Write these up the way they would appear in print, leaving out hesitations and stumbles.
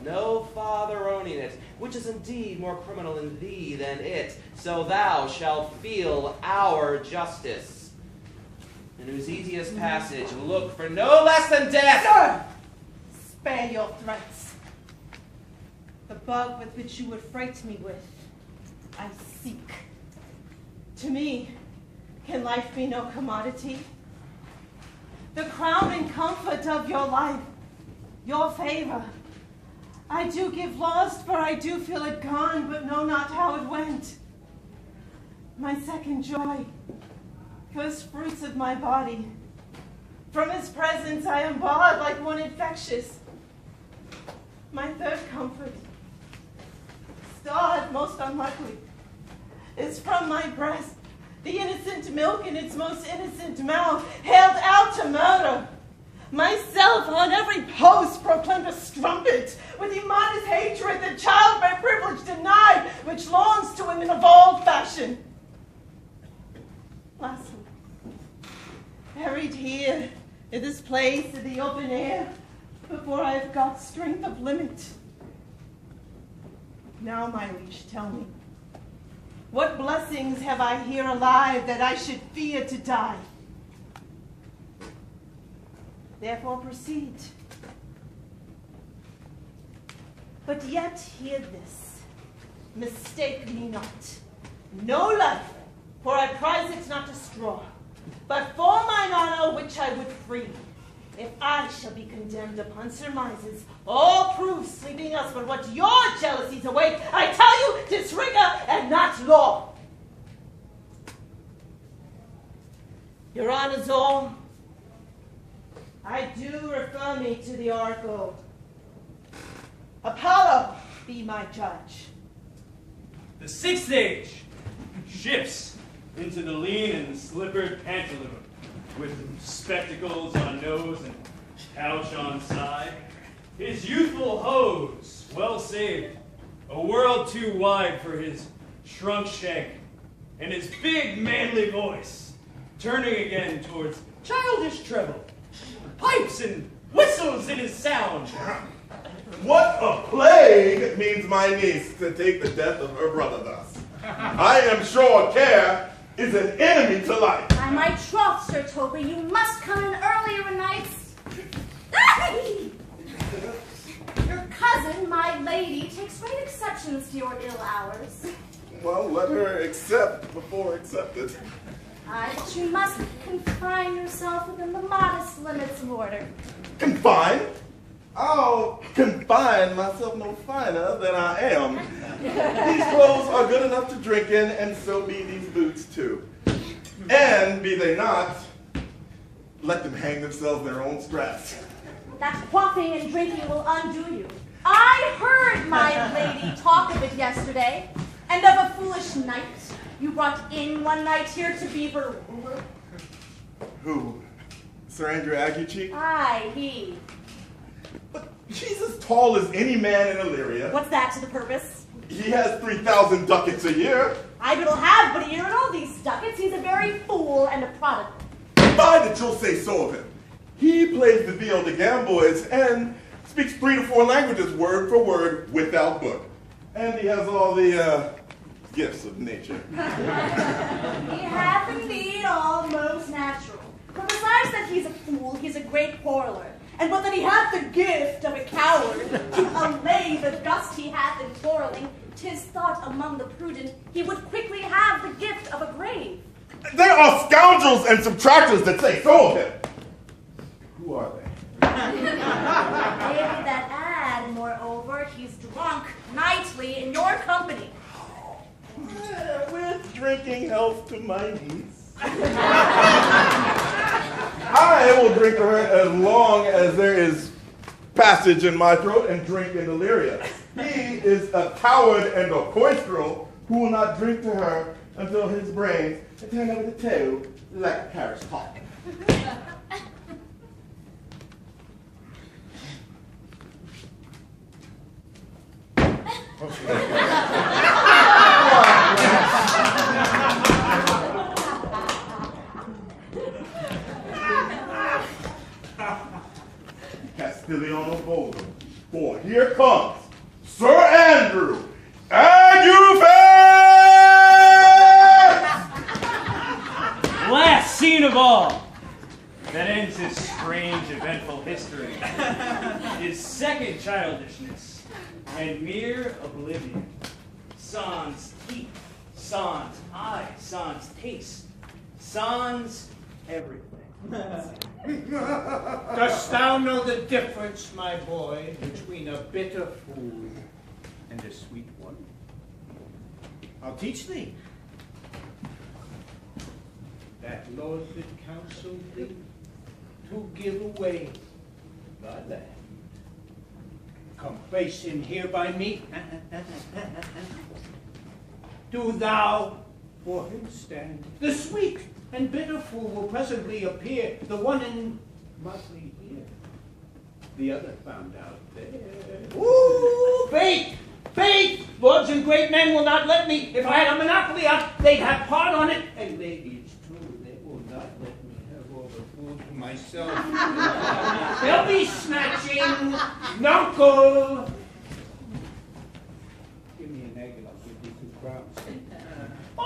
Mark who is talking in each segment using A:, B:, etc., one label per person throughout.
A: no farther owning it, which is indeed more criminal in thee than it, so thou shalt feel our justice. In whose easiest passage look for no less than death.
B: Sir, spare your threats. The bug with which you would freight me with, I seek. To me, can life be no commodity? The crowning comfort of your life, your favor, I do give lost, for I do feel it gone, but know not how it went. My second joy, first fruits of my body, from his presence I am barred like one infectious. My third comfort, starred most unluckily, is from my breast, the innocent milk in its most innocent mouth, held out to murder. Myself on every post proclaimed a strumpet, with immodest hatred the child by privilege denied, which longs to him in a bold fashion. Lastly, buried here, in this place, in the open air, before I have got strength of limit. Now, my liege, tell me, what blessings have I here alive that I should fear to die? Therefore proceed. But yet hear this, mistake me not. No life, for I prize it not a straw, but for mine honor which I would free. If I shall be condemned upon surmises, all proofs leaving us but what your jealousies await, I tell you, 'tis rigor and not law. Your honor's all, I do refer me to the oracle. Apollo be my judge.
C: The sixth age shifts into the lean and slippered pantaloon, with spectacles on nose and pouch on side. His youthful hose, well saved, a world too wide for his shrunk shank, and his big manly voice, turning again towards childish treble, pipes and whistles in his sound.
D: What a plague means my niece to take the death of her brother thus. I am sure care is an enemy to life.
E: By my troth, Sir Toby, you must come in earlier nights. Your cousin, my lady, takes great exceptions to your ill hours.
D: Well, let her accept before accepted.
E: But you must confine yourself within the modest limits of order.
D: Confine? I'll confine myself no finer than I am. These clothes are good enough to drink in, and so be these boots too. And be they not, let them hang themselves their own straps.
E: That quaffing and drinking will undo you. I heard my lady talk of it yesterday, and of a foolish knight you brought in one night here to be her ruler.
D: Who? Sir Andrew Aguecheek?
E: Aye, he.
D: But he's as tall as any man in Illyria.
E: What's that to the purpose?
D: He has 3,000 ducats a year.
E: I will have but a year and all these ducats. He's a very fool and a prodigal.
D: Fine that you'll say so of him. He plays the viol de gamboys and speaks 3 to 4 languages word for word without book. And he has all the gifts of nature.
E: He hath indeed all most natural. But besides that he's a fool, he's a great quarreler. And but that he hath the gift of a coward, to allay the dust he hath in quarreling, 'tis thought among the prudent he would quickly have the gift of a grave.
D: There are scoundrels and subtractors that say so of him. Who are they?
E: Maybe that add, moreover, he's drunk nightly in your company.
D: With drinking health to my niece. I will drink to her as long as there is passage in my throat and drink in Illyria. He is a coward and a coistrel who will not drink to her until his brains are turned over the toe like a parish pot. Castiliano Boulder. For here comes comes Sir Andrew Agufax!
C: Last scene of all, that ends his strange, eventful history. His second childishness and mere oblivion. Sans teeth, sans eyes, sans taste, sans everything.
F: Dost thou know the difference, my boy, between a bitter fool and a sweet one? I'll teach thee. That Lord did counsel thee to give away thy land. Come place him here by me. Do thou for him stand. The sweet and bitter fool will presently appear, the one in Motley ear, the other found out there. Ooh, bait! Bait! Lords and great men will not let me. If I had a monopoly, they'd have part on it. And ladies, too, they will not let me have all the food to myself. They'll be snatching, knuckle. Give me an egg and I'll give you 2 crowns.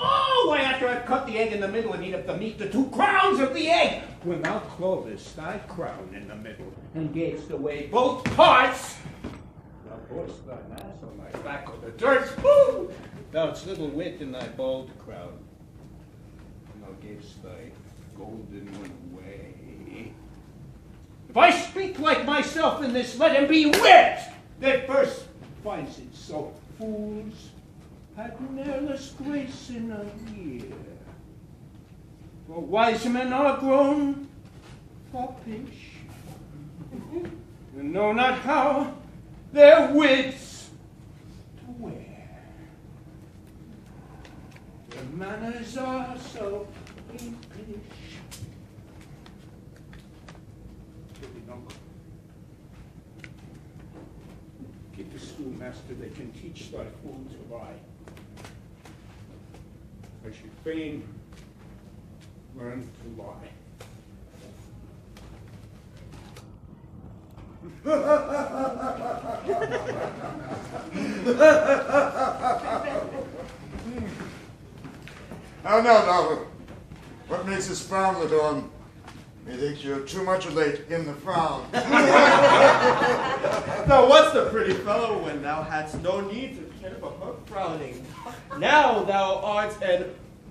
F: Oh, why, after I've cut the egg in the middle and eat up the meat, the 2 crowns of the egg, when thou clovest thy crown in the middle and gavest away both parts, thou pourest thine ass on my back of the dirt. Woo! Thou'dst little wit in thy bald crown, and thou gavest thy golden one away. If I speak like myself in this, let him be wit that first finds it so. Fools had ne'er less grace in a year. For wise men are grown foppish, and know not how their wits to wear. Their manners are so impish. Keep the schoolmaster that can teach thy fool to lie. I should fain learn to lie.
G: Now, Dollar, what makes this frown, Ladon? Methinks you're too much late in the frown.
H: Thou wast a pretty fellow when thou hadst no need to care for her frowning. Now thou art an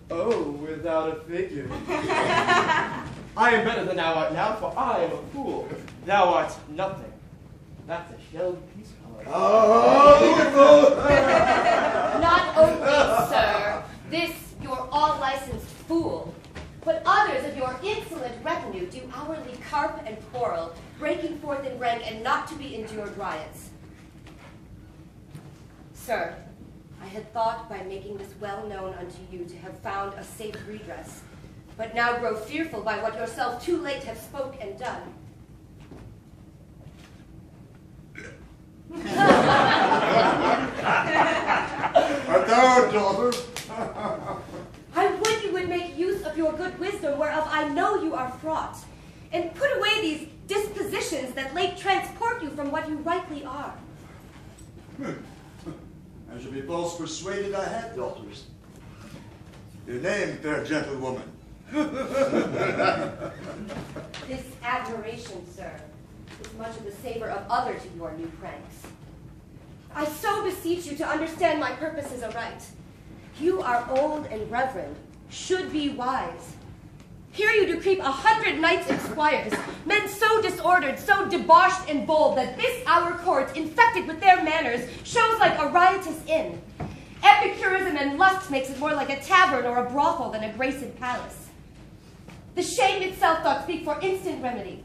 H: O without a figure. I am better than thou art now, for I am a fool. Thou art nothing. That's a shelled piece of
I: Not only, sir, this your all-licensed fool, but others of your insolent retinue do hourly carp and quarrel, breaking forth in rank and not to be endured riots. Sir, I had thought by making this well known unto you to have found a safe redress, but now grow fearful by what yourself too late have spoke and done.
G: Art thou, daughter?
I: I would you would make use of your good wisdom, whereof I know you are fraught, and put away these dispositions that late transport you from what you rightly are.
G: I shall be both persuaded I had daughters. Your name, fair gentlewoman?
I: This admiration, sir, is much of the savor of other to your new pranks. I so beseech you to understand my purposes aright. You are old and reverend, should be wise. Here you do creep 100 knights and squires, men so disordered, so debauched and bold, that this our court, infected with their manners, shows like a riotous inn. Epicurism and lust makes it more like a tavern or a brothel than a graced palace. The shame itself doth speak for instant remedy.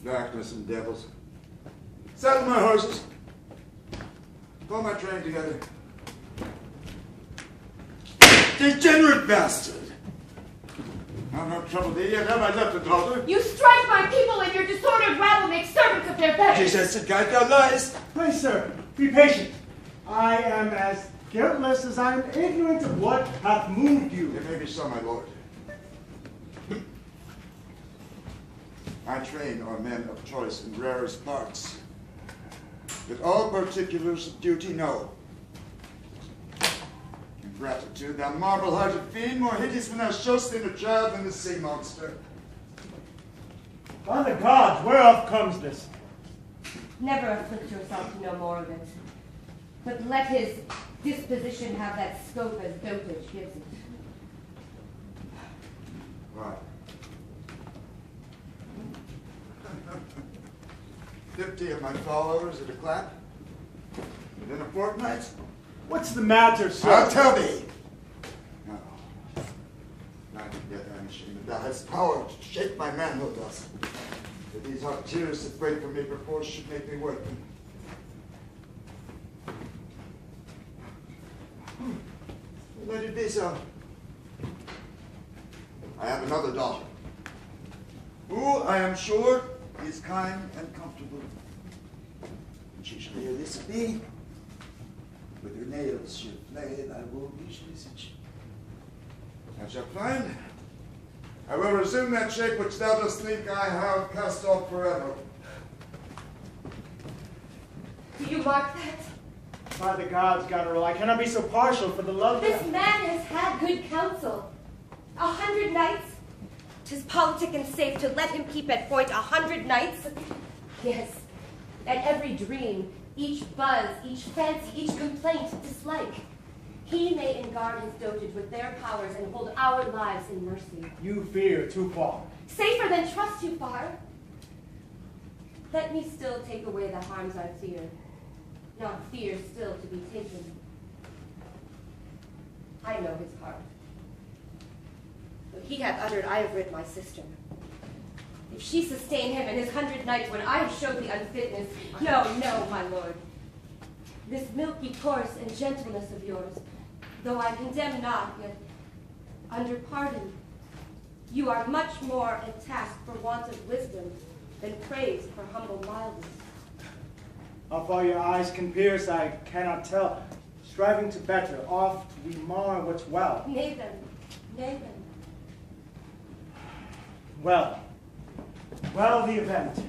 G: Darkness and devils. Saddle my horses. Pull my train together. Degenerate bastard! I've no trouble thee yet, have I left a daughter?
I: You strike my people, and your disordered rabble make servants of their betters.
G: Jesus, to guide thy lies.
F: Pray, sir, be patient. I am as
J: guiltless as I am ignorant of what hath moved you.
G: It may be so, my lord. I train our men of choice in rarest parts, that all particulars of duty know. In gratitude, thou marble-hearted fiend, more hideous when thou show'st in a child than the sea monster.
J: By the gods, whereof comes this?
I: Never afflict yourself to know more of it, but let his disposition have that scope as dotage gives it.
G: Why? 50 of my followers at a clap? Within a fortnight?
J: What's the matter, sir?
G: I'll tell thee! No. Not yet I'm ashamed. Thou hast power to shake my manhood thus. That these hot tears that break from me perforce should make me work them. Let it be so. I have another daughter, who I am sure is kind and comfortable. And she shall hear this of me. With her nails she'll flay thy wolfish visage. I shall find. I will resume that shape which thou dost think I have cast off forever.
I: Do you mark that?
J: By the gods, Goneril, I cannot be so partial for the love
I: This
J: that...
I: man has had good counsel. 100 knights? 'Tis politic and safe to let him keep at point 100 knights? Yes, at every dream, each buzz, each fancy, each complaint, dislike. He may enguard his dotage with their powers and hold our lives in mercy.
J: You fear too far.
I: Safer than trust too far. Let me still take away the harms I fear, not fear still to be taken. I know his heart. Though he hath uttered, I have rid my sister. If she sustain him and his 100 knights when I have showed the unfitness, no, my lord. This milky course and gentleness of yours, though I condemn not, yet under pardon, you are much more at task for want of wisdom than praise for humble mildness.
J: How far your eyes can pierce, I cannot tell. Striving to better, oft we mar what's well.
I: Nay then.
J: Well, the event.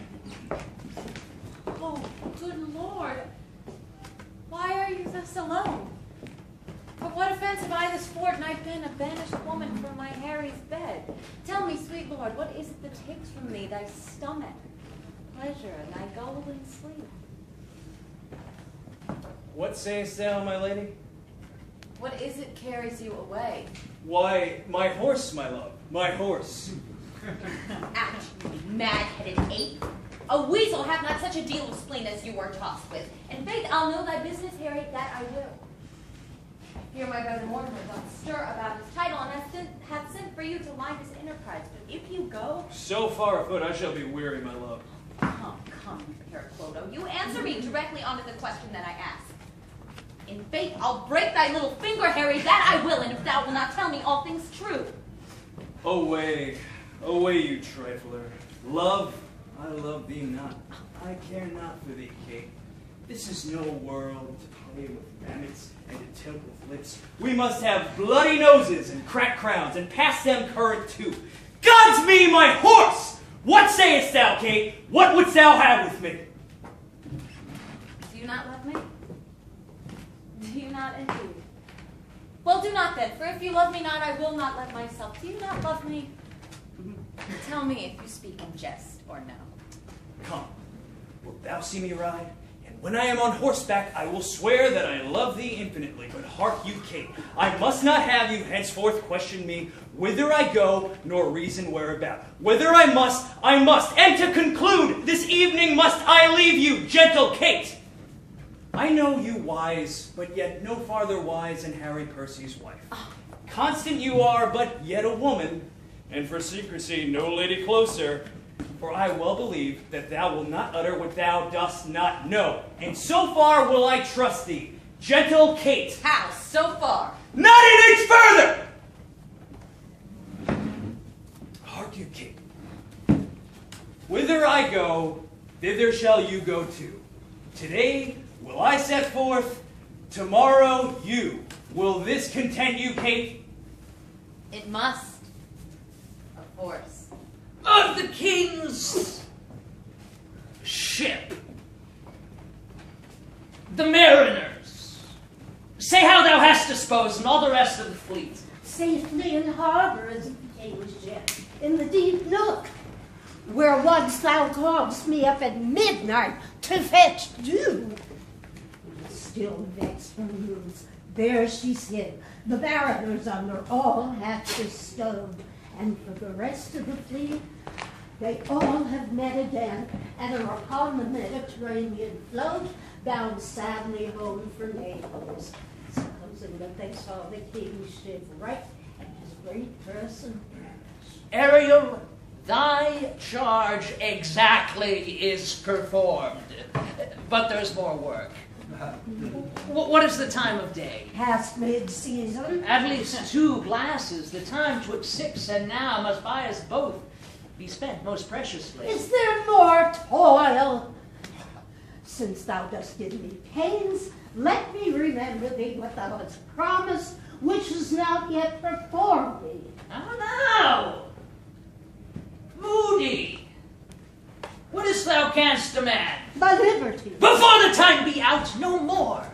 K: Oh, good Lord. Why are you thus alone? For what offense have I this fortnight been a banished woman from my Harry's bed? Tell me, sweet Lord, what is it that takes from me thy stomach, pleasure, and thy golden sleep?
C: What sayest thou, my lady?
K: What is it carries you away?
C: Why, my horse, my love, my horse.
K: Ouch, you mad-headed ape! A weasel hath not such a deal of spleen as you are tossed with. In faith, I'll know thy business, Harry, that I will. I fear my brother Mortimer doth stir about his title, and hath sent for you to line his enterprise. But if you go...
C: So far afoot, I shall be weary, my love.
K: Come, Herr Clodo, you answer me directly onto the question that I ask. In faith, I'll break thy little finger, Harry, that I will, and if thou wilt not tell me all things true.
C: Away, you trifler. Love, I love thee not. I care not for thee, Kate. This is no world to play with rabbits and to tilt with lips. We must have bloody noses and cracked crowns, and pass them current too. God's me, my horse! What sayest thou, Kate? What wouldst thou have with me?
K: Do you not love me? Do you not indeed? Well, do not then, for if you love me not, I will not love myself. Do you not love me? Tell me if you speak in jest or no.
C: Come, wilt thou see me ride? And when I am on horseback, I will swear that I love thee infinitely. But hark you, Kate, I must not have you henceforth question me whither I go, nor reason whereabout. Whither I must, and to conclude, this evening must I leave you, gentle Kate. I know you wise, but yet no farther wise than Harry Percy's wife. Constant you are, but yet a woman, and for secrecy no lady closer. For I well believe that thou wilt not utter what thou dost not know, and so far will I trust thee, gentle Kate.
K: How? So far?
C: Not an inch further! Hark you, Kate. Whither I go, thither shall you go too. Today will I set forth, Tomorrow you. Will this content you, Kate?
K: It must. Of course.
L: Of the king's ship. The mariners. Say how thou hast disposed and all the rest of the fleet.
M: Safely in harbor is the king's ship, in the deep nook, where once thou calledst me up at midnight to fetch dew. Still vexed for news, there she's hid, the mariners under all hatches stowed, and for the rest of the fleet, they all have met again, and are upon the Mediterranean float, bound sadly home for Naples, supposing that they saw the king's ship right and his great person.
L: Ariel, thy charge exactly is performed. But there's more work. What is the time of day?
M: Past mid-season.
L: At least 2 glasses. The time 'twixt 6 and now must by us both be spent most preciously.
M: Is there more toil? Since thou dost give me pains, let me remember thee what thou hast promised, which is not yet performed thee.
L: How now? Moody, what is thou canst demand?
M: My liberty.
L: Before the time be out, no more.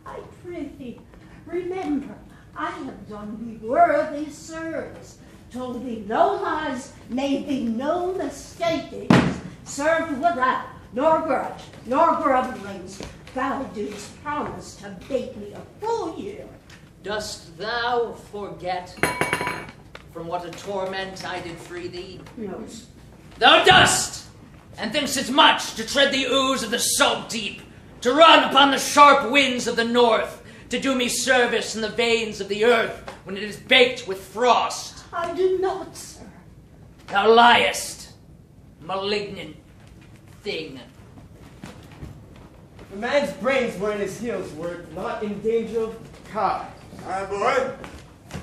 M: I prithee, remember, I have done thee worthy service, told thee no lies, made thee no mistakings, served without nor grudge, nor grumblings. Thou didst promise to bake me a full year.
L: Dost thou forget from what a torment I did free thee?
M: No.
L: Thou dost, and thinkst it much to tread the ooze of the salt deep, to run upon the sharp winds of the north, to do me service in the veins of the earth when it is baked with frost.
M: I do not, sir.
L: Thou liest, malignant thing.
H: The man's brains were in his heels, were it not in danger of cod.
G: Aye, boy.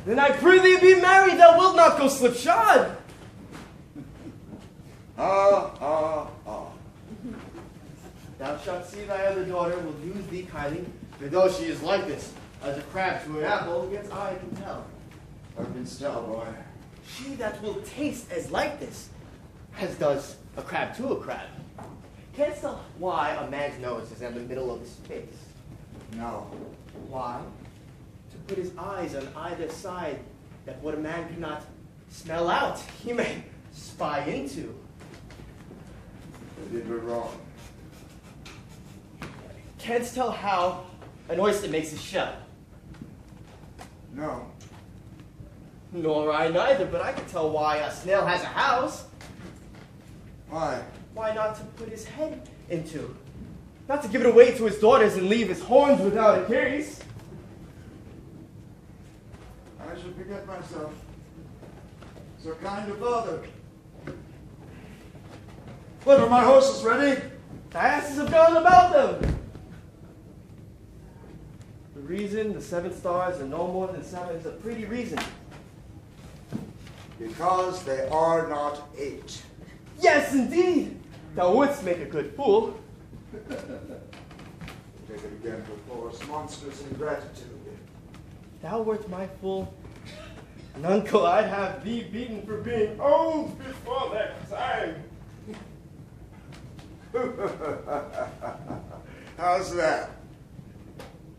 H: Then I prithee be married, thou wilt not go slipshod. Thou shalt see thy other daughter will use thee kindly, for though she is like this, as a crab to an apple, yet I can tell.
G: Thou canst tell, boy.
H: She that will taste as like this, as does a crab to a crab. Canst tell why a man's nose is in the middle of his face?
G: No.
H: Why? To put his eyes on either side, that what a man cannot smell out, he may spy into.
G: They did me wrong.
H: Canst tell how an oyster makes his shell?
G: No.
H: Nor I neither, but I can tell why a snail has a house.
G: Why?
H: Why not to put his head into? Not to give it away to his daughters and leave his horns without a case.
G: I should forget myself. So kind of father. What, are my horses ready?
H: The asses have gone about them. The reason the 7 stars are no more than 7 is a pretty reason.
G: Because they are not 8.
H: Yes, indeed. Thou wouldst make a good fool.
G: Take it again before it's monstrous ingratitude.
H: Thou wert my fool, and uncle, I'd have thee beaten for being old before that time.
G: How's that?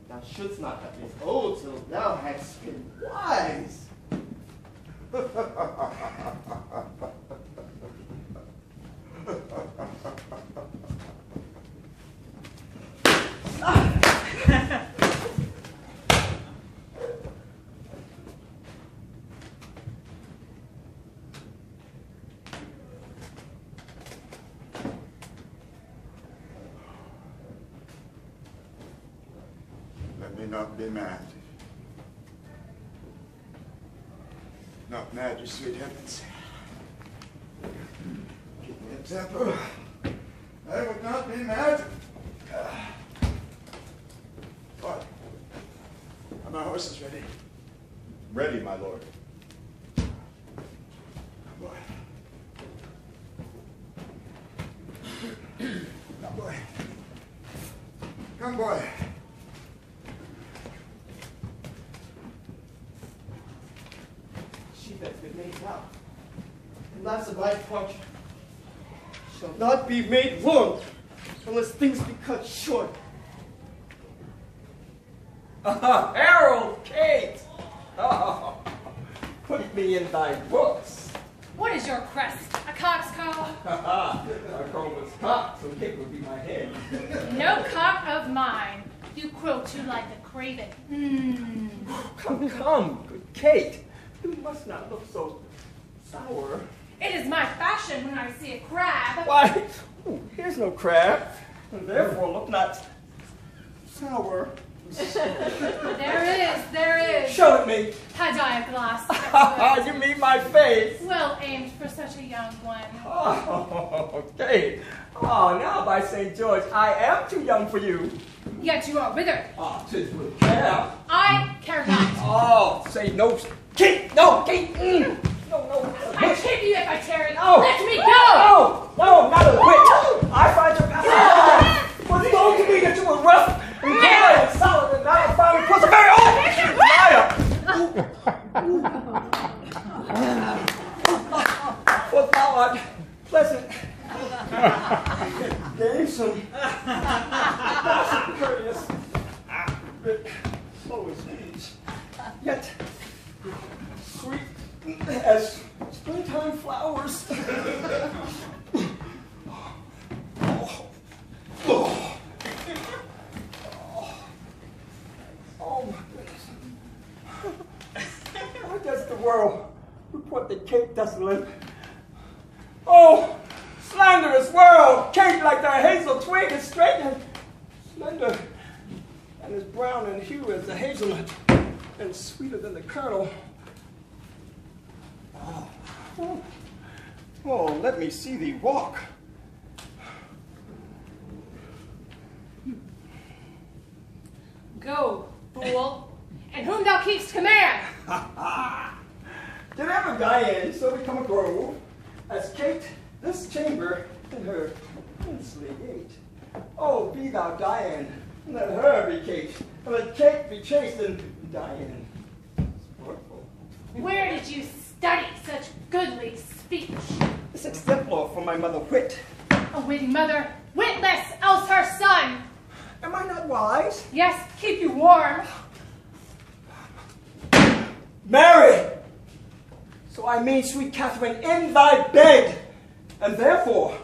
H: Thou shouldst not have been old till thou hadst been wise.
G: Let me not be mad. Not mad, you sweet heavens. Give me a temper. I would not be mad. What? Are my horses ready?
D: Ready, my lord.
G: Come, boy. Come, boy. Come, boy.
H: that's been made now. And that's of my part shall not be made long unless things be cut short. Harold, Kate! Oh, put me in thy books.
N: What is your crest? A coxcomb?
H: Our comb was cocked, so Kate would be my head.
N: No cock of mine. You crow too like a craven.
H: Come, good Kate. You must not look so sour.
N: It is my fashion when I see a crab.
H: Why, here's no crab, and therefore look not sour.
N: There is.
H: Show it me.
N: Had I a glass.
H: You mean my face?
N: Well aimed for such a young one.
H: Oh, Kate. Oh, now by St. George, I am too young for you.
N: Yet you are withered.
H: Oh, 'tis with care.
N: I care not.
H: Oh, say no. Kate, no, Kate. No.
N: I kick you if I tarry.
H: No.
N: Let me go.
H: No, not a whit. I find your passage. Was it told to me that you were rough and dry and solid, and now I find you was a very old liar. For thou art pleasant, gamesome, courteous, but slow as speech, yet sweet as springtime flowers. Oh my goodness. I guess the world report that Kate does limp. Oh, slanderous world! Kate, like the hazel twig, is straight and slender, and as brown in hue as the hazelnut, and sweeter than the kernel. Oh, let me see thee walk.
N: Go, fool, and whom thou keep'st command.
H: Did ever Diane so become a grove, as Kate this chamber in her princely gate? Oh, be thou Diane, and let her be Kate, and let Kate be chaste, and Diane sportful.
N: Where did you study such goodly speech?
H: This exemplar from my mother Wit.
N: A witty mother, witless, else her son.
H: Am I not wise?
N: Yes, keep you warm.
H: Mary! So I mean, sweet Catherine, in thy bed, and therefore,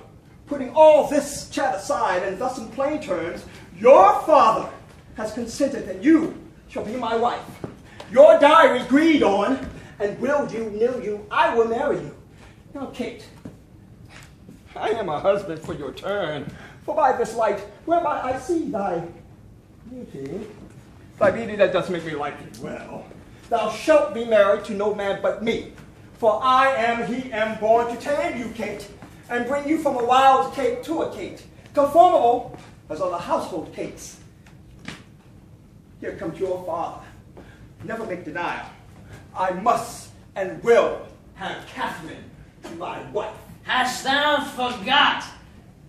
H: putting all this chat aside, and thus in plain terms, your father has consented that you shall be my wife. Your diary agreed on, and will you, nill you, I will marry you. Now, Kate, I am a husband for your turn, for by this light, whereby I see thy beauty that does make me like thee well, thou shalt be married to no man but me. For I am born to tame you, Kate, and bring you from a wild Kate to a Kate, conformable as are the household Kates. Here comes your father. Never make denial. I must and will have Catherine to my wife.
L: Hast thou forgot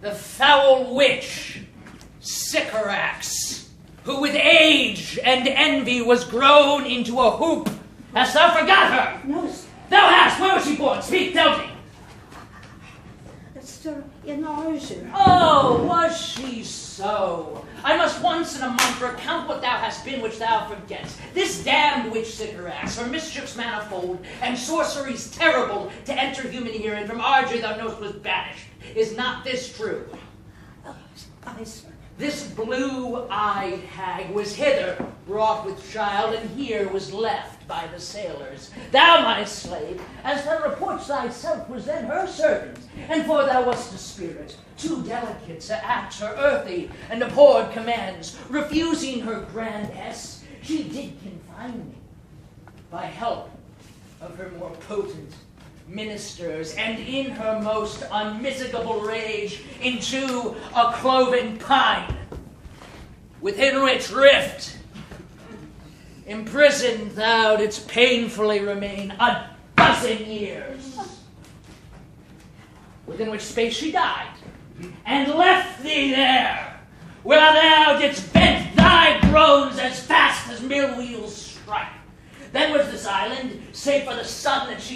L: the foul witch, Sycorax, who with age and envy was grown into a hoop? Hast thou forgot her?
M: No, sir.
L: Thou hast. Where was she born? Speak, tell me.
M: Sir, in Argent.
L: Oh, was she so? I must once in a month recount what thou hast been which thou forgetst. This damned witch Sycorax, her mischiefs manifold, and sorceries terrible to enter human hearing, from Argent thou knowest was banished. Is not this true?
M: Aye, sir.
L: This blue-eyed hag was hither brought with child, and here was left by the sailors. Thou, my slave, as thou reports thyself, was then her servant, and for thou wast a spirit, too delicate to act her earthy and abhorred commands, refusing her grand hest, she did confine me, by help of her more potent ministers, and in her most unmitigable rage, into a cloven pine, within which rift imprisoned thou didst painfully remain 12 years, within which space she died, and left thee there, where thou didst vent thy groans as fast as mill wheels strike. Then was this island, save for the sun that she